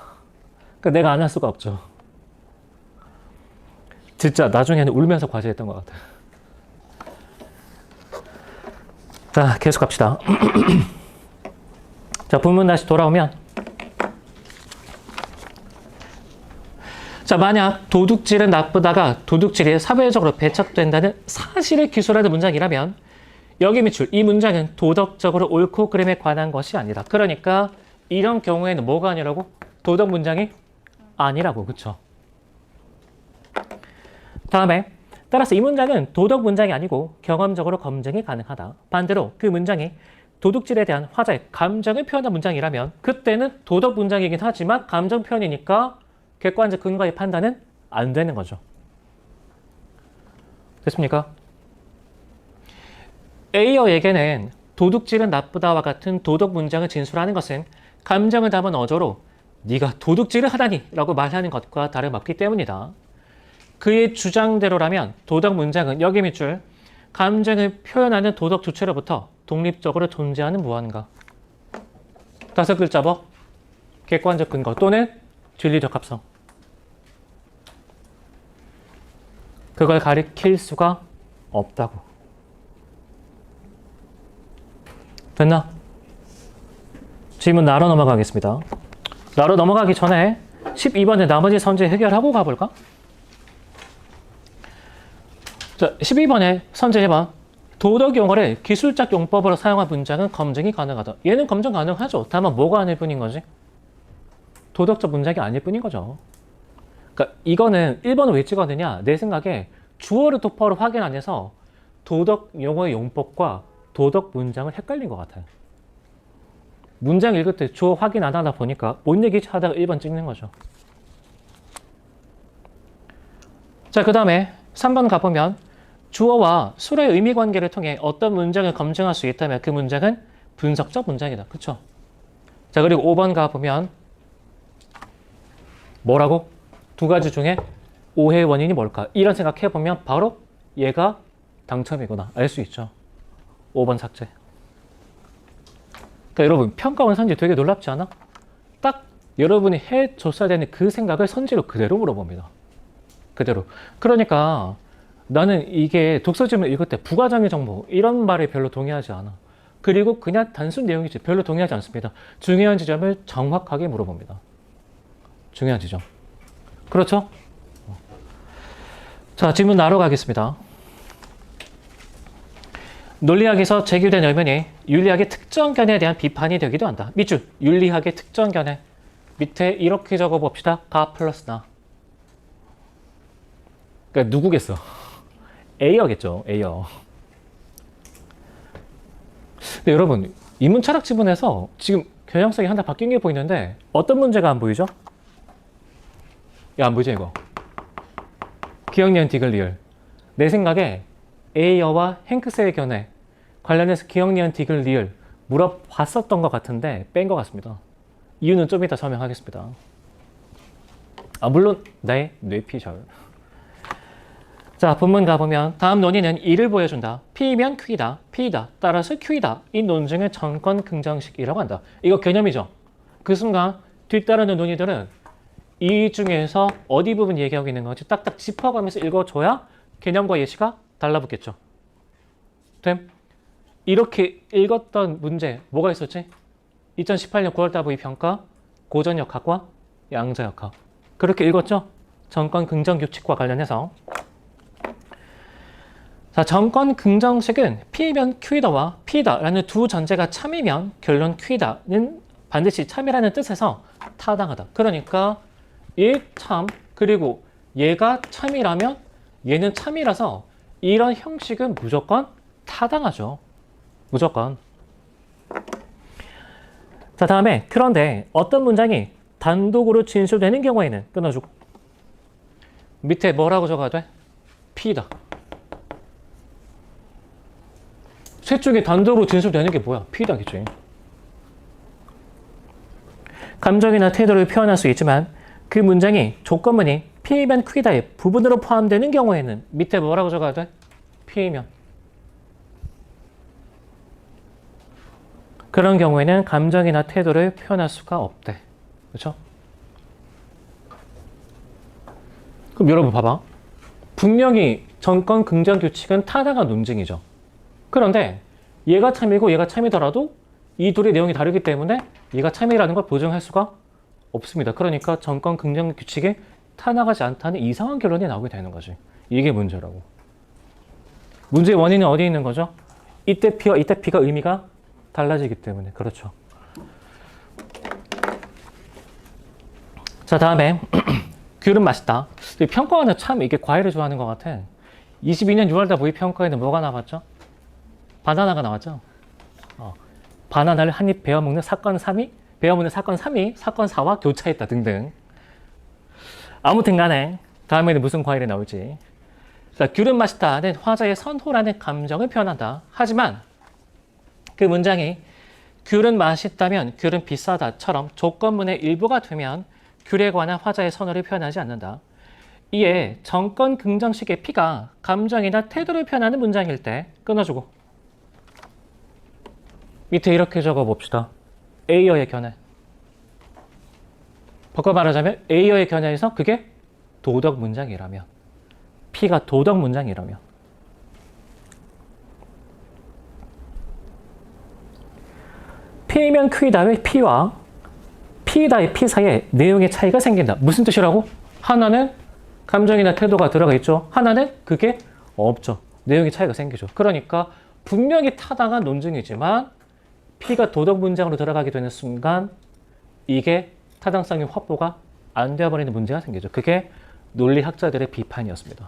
그러니까 내가 안 할 수가 없죠. 진짜 나중에는 울면서 과제했던 것 같아. 자, 계속 갑시다. 자, 본문 다시 돌아오면, 자, 만약 도둑질은 나쁘다가 도둑질이 사회적으로 배척된다는 사실을 기술하는 문장이라면 여기 밑줄 이 문장은 도덕적으로 옳고 그름에 관한 것이 아니다. 그러니까 이런 경우에는 뭐가 아니라고? 도덕 문장이 아니라고. 그쵸? 다음에 따라서 이 문장은 도덕 문장이 아니고 경험적으로 검증이 가능하다. 반대로 그 문장이 도둑질에 대한 화자의 감정을 표현한 문장이라면 그때는 도덕 문장이긴 하지만 감정 표현이니까 객관적 근거의 판단은 안 되는 거죠. 됐습니까? A어에게는 도둑질은 나쁘다와 같은 도덕 문장을 진술하는 것은 감정을 담은 어조로 네가 도둑질을 하다니 라고 말하는 것과 다름없기 때문이다. 그의 주장대로라면 도덕 문장은 여기 밑줄 감정을 표현하는 도덕 주체로부터 독립적으로 존재하는 무언가. 5글자 뭐? 객관적 근거 또는 진리적 합성. 그걸 가리킬 수가 없다고. 됐나? 질문 나로 넘어가겠습니다. 나로 넘어가기 전에 12번에 나머지 선제 해결하고 가볼까? 자, 12번에 선제 해봐. 도덕 용어를 기술적 용법으로 사용한 문장은 검증이 가능하다. 얘는 검증 가능하죠. 다만 뭐가 아닐 뿐인 거지? 도덕적 문장이 아닐 뿐인 거죠. 그러니까 이거는 1번을 왜 찍었느냐? 내 생각에 주어를 도포를 확인 안 해서 도덕 용어의 용법과 도덕 문장을 헷갈린 것 같아요. 문장 읽을 때 주어 확인 안 하다 보니까 뭔 얘기지 하다가 1번 찍는 거죠. 자, 그 다음에 3번 가보면 주어와 수로의 의미 관계를 통해 어떤 문장을 검증할 수 있다면 그 문장은 분석적 문장이다. 그쵸? 자, 그리고 5번 가보면 뭐라고? 두 가지 중에 오해의 원인이 뭘까? 이런 생각해보면 바로 얘가 당첨이구나. 알 수 있죠. 5번 삭제. 그러니까 여러분 평가원 선지 되게 놀랍지 않아? 딱 여러분이 해줬어야 되는 그 생각을 선지로 그대로 물어봅니다. 그대로. 그러니까 나는 이게 독서지문을 읽을 때 부가적인 정보 이런 말에 별로 동의하지 않아. 그리고 그냥 단순 내용이지 별로 동의하지 않습니다. 중요한 지점을 정확하게 물어봅니다. 중요한 지점. 그렇죠? 자, 질문 나로 가겠습니다. 논리학에서 제기된 의문이 윤리학의 특정 견해에 대한 비판이 되기도 한다. 밑줄 윤리학의 특정 견해. 밑에 이렇게 적어봅시다. 가 플러스 나. 그러니까 누구겠어? A어겠죠. A어. 근데 여러분 인문 철학 지문에서 지금 경향성이 하나 바뀐 게 보이는데 어떤 문제가 안 보이죠? 야, 안 보이죠 이거? 기억니은 디글리얼. 내 생각에 에이어와 행크스의 견해 관련해서 기억니은 디글리얼 물어봤었던 것 같은데 뺀 것 같습니다. 이유는 좀 이따 설명하겠습니다. 물론 나의 뇌피셜. 자, 본문 가보면 다음 논의는 이를 보여준다. P면 Q이다. P이다. 따라서 Q이다. 이 논증을 정권 긍정식이라고 한다. 이거 개념이죠. 그 순간 뒤따르는 논의들은 이 중에서 어디 부분 얘기하고 있는 건지 딱딱 짚어가면서 읽어줘야 개념과 예시가 달라붙겠죠. 됨? 이렇게 읽었던 문제 뭐가 있었지? 2018년 9월 답의 평가, 고전역학과 양자역학. 그렇게 읽었죠? 정권 긍정 규칙과 관련해서. 자, 정권 긍정식은 P면 Q이다와 P다라는 두 전제가 참이면 결론 Q다는 반드시 참이라는 뜻에서 타당하다. 그러니까 얘 참, 그리고 얘가 참이라면 얘는 참이라서 이런 형식은 무조건 타당하죠. 무조건. 자, 다음에 그런데 어떤 문장이 단독으로 진술되는 경우에는 끊어주고 밑에 뭐라고 적어야 돼? P다. 셋 중에 단독으로 진술되는 게 뭐야? P다겠지. 감정이나 태도를 표현할 수 있지만 그 문장이 조건문이 P면 Q다의 부분으로 포함되는 경우에는 밑에 뭐라고 적어야 돼? P면. 그런 경우에는 감정이나 태도를 표현할 수가 없대. 그렇죠? 그럼 여러분 봐봐. 분명히 정권 긍정 규칙은 타당한 논증이죠. 그런데 얘가 참이고 얘가 참이더라도 이 둘의 내용이 다르기 때문에 얘가 참이라는 걸 보증할 수가 없습니다. 그러니까 정권 긍정 규칙이 타당하지 않다는 이상한 결론이 나오게 되는 거지. 이게 문제라고. 문제의 원인은 어디에 있는 거죠? 이때 P와 이때 P가 의미가 달라지기 때문에. 그렇죠. 자, 다음에 귤은 맛있다. 평가원은 참 이게 과일을 좋아하는 것 같아. 22년 6월달 모의평가에는 뭐가 나왔죠? 바나나가 나왔죠. 바나나를 한 입 베어먹는 사건 3위, 베어먹는 사건 3위, 사건 4와 교차했다 등등. 아무튼 간에 다음에는 무슨 과일이 나올지. 자, 귤은 맛있다는 화자의 선호라는 감정을 표현한다. 하지만 그 문장이 귤은 맛있다면 귤은 비싸다처럼 조건문의 일부가 되면 귤에 관한 화자의 선호를 표현하지 않는다. 이에 정권 긍정식의 P가 감정이나 태도를 표현하는 문장일 때 끊어주고 밑에 이렇게 적어봅시다. A어의 견해. 바꿔 말하자면 A어의 견해에서 그게 도덕 문장이라면 P가 도덕 문장이라면 P면 Q다의 P와 P다의 P 사이에 내용의 차이가 생긴다. 무슨 뜻이라고? 하나는 감정이나 태도가 들어가 있죠. 하나는 그게 없죠. 내용의 차이가 생기죠. 그러니까 분명히 타당한 논증이지만 P가 도덕 문장으로 들어가게 되는 순간 이게 타당성의 확보가 안 되어버리는 문제가 생기죠. 그게 논리학자들의 비판이었습니다.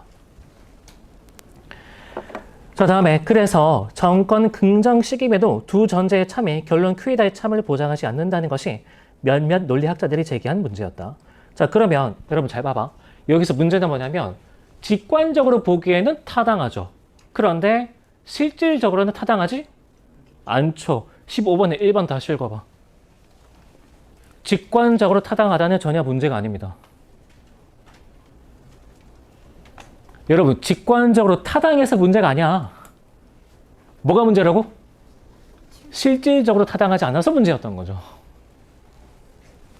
자, 다음에 그래서 정권 긍정식임에도 두 전제의 참이 결론 Q이다의 참을 보장하지 않는다는 것이 몇몇 논리학자들이 제기한 문제였다. 자, 그러면 여러분 잘 봐봐. 여기서 문제는 뭐냐면 직관적으로 보기에는 타당하죠. 그런데 실질적으로는 타당하지 않죠. 15번에 1번 다시 읽어봐. 직관적으로 타당하다는 전혀 문제가 아닙니다. 여러분, 직관적으로 타당해서 문제가 아니야. 뭐가 문제라고? 실질적으로 타당하지 않아서 문제였던 거죠.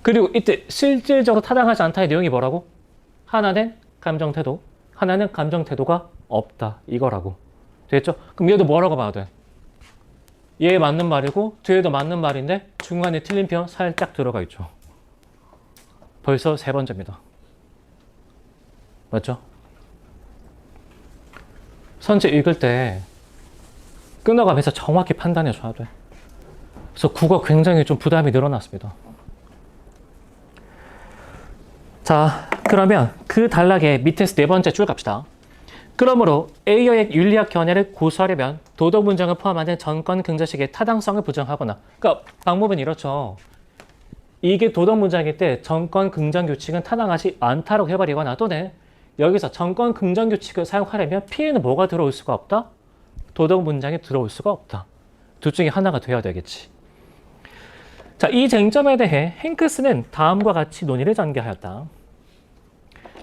그리고 이때 실질적으로 타당하지 않다의 내용이 뭐라고? 하나는 감정태도, 하나는 감정태도가 없다. 이거라고. 됐죠? 그럼 얘도 뭐라고 봐야 돼? 얘 맞는 말이고 뒤에도 맞는 말인데 중간에 틀린 표현 살짝 들어가 있죠. 벌써 세 번째입니다. 맞죠? 선제 읽을 때 끊어가면서 정확히 판단해 줘야 돼. 그래서 국어 굉장히 좀 부담이 늘어났습니다. 자, 그러면 그 단락의 밑에서 네 번째 줄 갑시다. 그러므로 A어의 윤리학 견해를 고수하려면 도덕 문장을 포함하는 정권 긍정식의 타당성을 부정하거나, 그러니까 방법은 이렇죠. 이게 도덕 문장일 때 정권 긍정 규칙은 타당하지 않다라고 해버리거나, 또는 여기서 정권 긍정 규칙을 사용하려면 P에는 뭐가 들어올 수가 없다? 도덕 문장이 들어올 수가 없다. 둘 중에 하나가 돼야 되겠지. 자, 이 쟁점에 대해 행크스는 다음과 같이 논의를 전개하였다.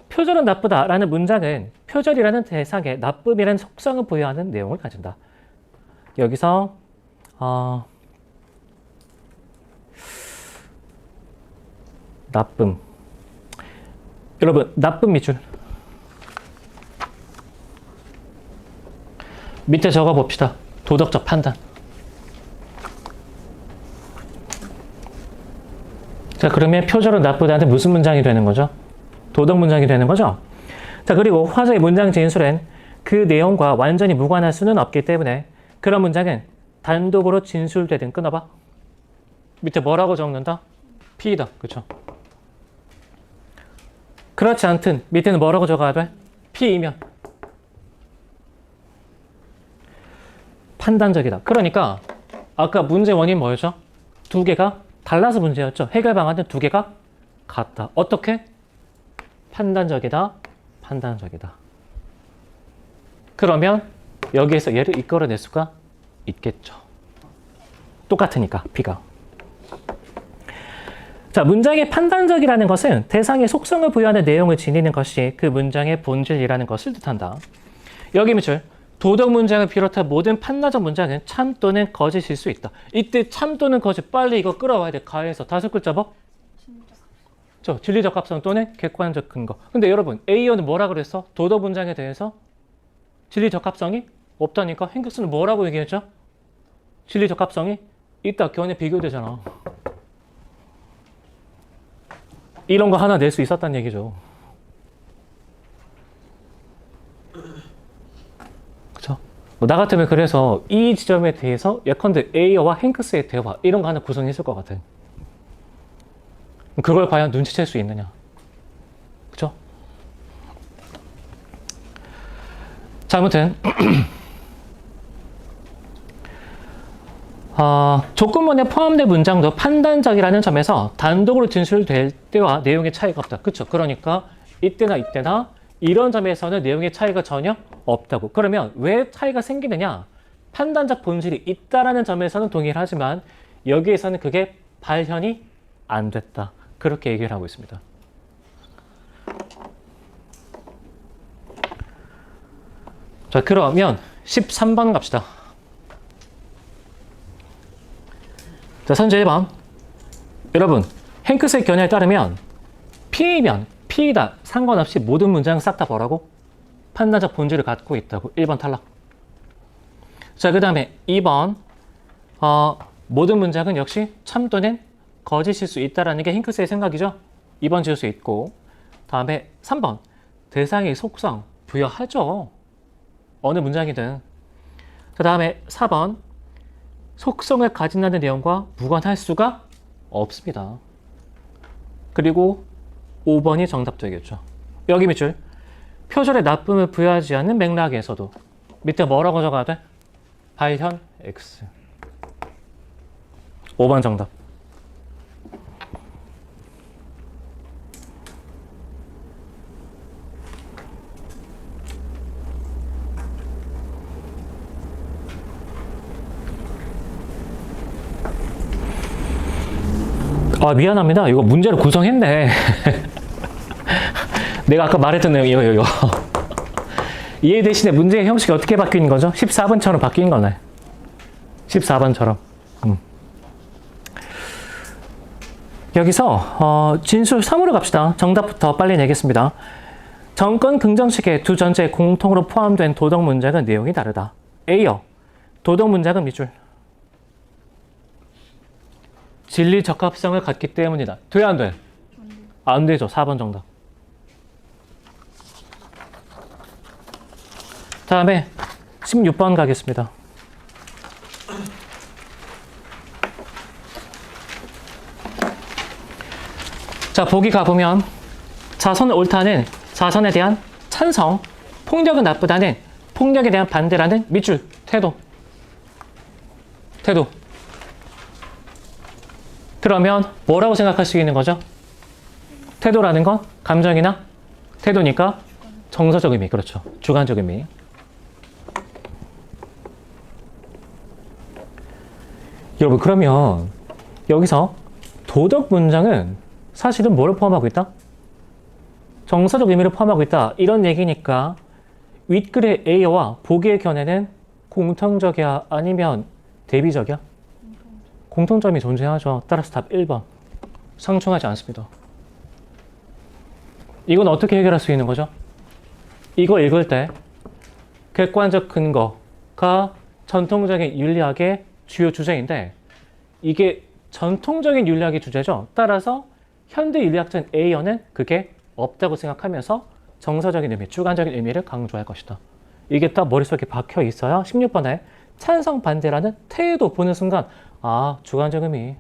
표절은 나쁘다라는 문장은 표절이라는 대상에 나쁨이라는 속성을 부여하는 내용을 가진다. 여기서 나쁨. 여러분, 나쁨 밑줄 밑에 적어 봅시다. 도덕적 판단. 자, 그러면 표절은 나쁘다는 무슨 문장이 되는 거죠? 도덕 문장이 되는 거죠. 자, 그리고 화자의 문장 진술엔 그 내용과 완전히 무관할 수는 없기 때문에 그런 문장은 단독으로 진술되든 끊어봐. 밑에 뭐라고 적는다? P다. 그쵸? 그렇지 않든 밑에는 뭐라고 적어야 돼? P이면 판단적이다. 그러니까 아까 문제 원인 뭐였죠? 두 개가 달라서 문제였죠. 해결 방안은 두 개가 같다. 어떻게? 판단적이다. 판단적이다. 그러면 여기에서 얘를 이끌어낼 수가 있겠죠. 똑같으니까 P가. 자, 문장의 판단적이라는 것은 대상의 속성을 부여하는 내용을 지니는 것이 그 문장의 본질이라는 것을 뜻한다. 여기 밑줄 도덕 문장을 비롯한 모든 판단적 문장은 참 또는 거짓일 수 있다. 이때 참 또는 거짓 빨리 이거 끌어와야 돼. 가에서 5글자 뭐? 진리적 합성 또는 객관적 근거. 근데 여러분 A어는 뭐라 그랬어? 도덕 문장에 대해서 진리적 합성이 없다니까 행격수는 뭐라고 얘기했죠? 진리적 합성이 있다. 견해 비교되잖아. 이런 거 하나 낼 수 있었다는 얘기죠. 그쵸? 나 같으면 그래서 이 지점에 대해서 예컨대 A와 행크스의 대화 이런 거 하나 구성했을 것 같아. 그걸 과연 눈치챌 수 있느냐. 그쵸? 자, 아무튼 조건문에 포함된 문장도 판단적이라는 점에서 단독으로 진술될 때와 내용의 차이가 없다. 그쵸? 그러니까 이때나 이때나 이런 점에서는 내용의 차이가 전혀 없다고. 그러면 왜 차이가 생기느냐? 판단적 본질이 있다라는 점에서는 동의를 하지만 여기에서는 그게 발현이 안 됐다. 그렇게 얘기를 하고 있습니다. 자, 그러면 13번 갑시다. 자, 선제 1번. 여러분, 행크스의 견해에 따르면 P이면 P이다. 상관없이 모든 문장 싹 다 뭐라고? 판단적 본질을 갖고 있다고. 1번 탈락. 자, 그 다음에 2번. 모든 문장은 역시 참 또는 거짓일 수 있다라는 게 행크스의 생각이죠. 2번 지을 수 있고. 다음에 3번. 대상의 속성 부여하죠. 어느 문장이든. 그 다음에 4번. 속성을 가진다는 내용과 무관할 수가 없습니다. 그리고 5번이 정답되겠죠. 여기 밑줄. 표절의 나쁨을 부여하지 않는 맥락에서도 밑에 뭐라고 적어야 돼? 발현 X. 5번 정답. 미안합니다. 이거 문제를 구성했네. 내가 아까 말했던 내용 이거. 얘 대신에 문제의 형식이 어떻게 바뀌는 거죠? 14번처럼 바뀐 거네. 14번처럼. 여기서 진술 3으로 갑시다. 정답부터 빨리 내겠습니다. 정권 긍정식의 두 전제에 공통으로 포함된 도덕 문장은 내용이 다르다. A요. 도덕 문장은 밑줄. 진리 적합성을 갖기 때문이다. 돼, 안 돼? 안 되죠. 4번 정답. 다음에 16번 가겠습니다. 자, 보기 가보면 자선은 옳다는 자선에 대한 찬성, 폭력은 나쁘다는 폭력에 대한 반대라는 밑줄, 태도. 그러면 뭐라고 생각할 수 있는 거죠? 태도라는 건 감정이나 태도니까 정서적 의미, 그렇죠. 주관적 의미. 여러분, 그러면 여기서 도덕 문장은 사실은 뭐를 포함하고 있다? 정서적 의미를 포함하고 있다. 이런 얘기니까 윗글의 A와 보기의 견해는 공통적이야? 아니면 대비적이야? 공통점이 존재하죠. 따라서 답 1번. 상충하지 않습니다. 이건 어떻게 해결할 수 있는 거죠? 이거 읽을 때 객관적 근거가 전통적인 윤리학의 주요 주제인데 이게 전통적인 윤리학의 주제죠. 따라서 현대 윤리학자인 A어는 그게 없다고 생각하면서 정서적인 의미, 주관적인 의미를 강조할 것이다. 이게 딱 머릿속에 박혀 있어야 16번에 찬성 반대라는 태도 보는 순간 아, 주관적 의미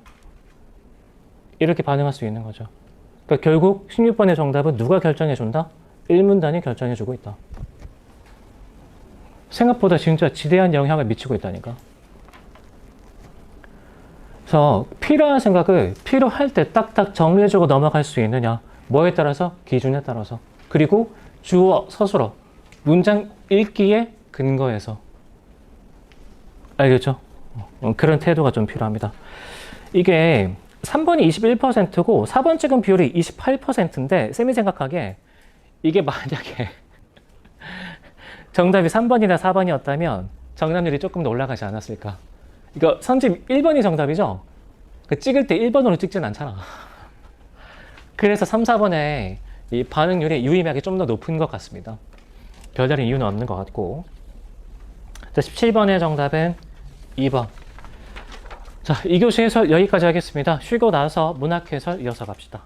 이렇게 반응할 수 있는 거죠. 그러니까 결국 16번의 정답은 누가 결정해준다? 일문단이 결정해주고 있다. 생각보다 진짜 지대한 영향을 미치고 있다니까. 그래서 필요한 생각을 필요할 때 딱딱 정리해주고 넘어갈 수 있느냐. 뭐에 따라서? 기준에 따라서. 그리고 주어, 서술어, 문장 읽기에 근거해서. 알겠죠? 그런 태도가 좀 필요합니다. 이게 3번이 21%고 4번 찍은 비율이 28%인데 쌤이 생각하기에 이게 만약에 정답이 3번이나 4번이었다면 정답률이 조금 더 올라가지 않았을까. 이거 선집 1번이 정답이죠? 그 찍을 때 1번으로 찍진 않잖아. 그래서 3, 4번에 이 반응률이 유의미하게 좀 더 높은 것 같습니다. 별다른 이유는 없는 것 같고. 자, 17번의 정답은 2번. 자, 2교시 해설 여기까지 하겠습니다. 쉬고 나서 문학 해설 이어서 갑시다.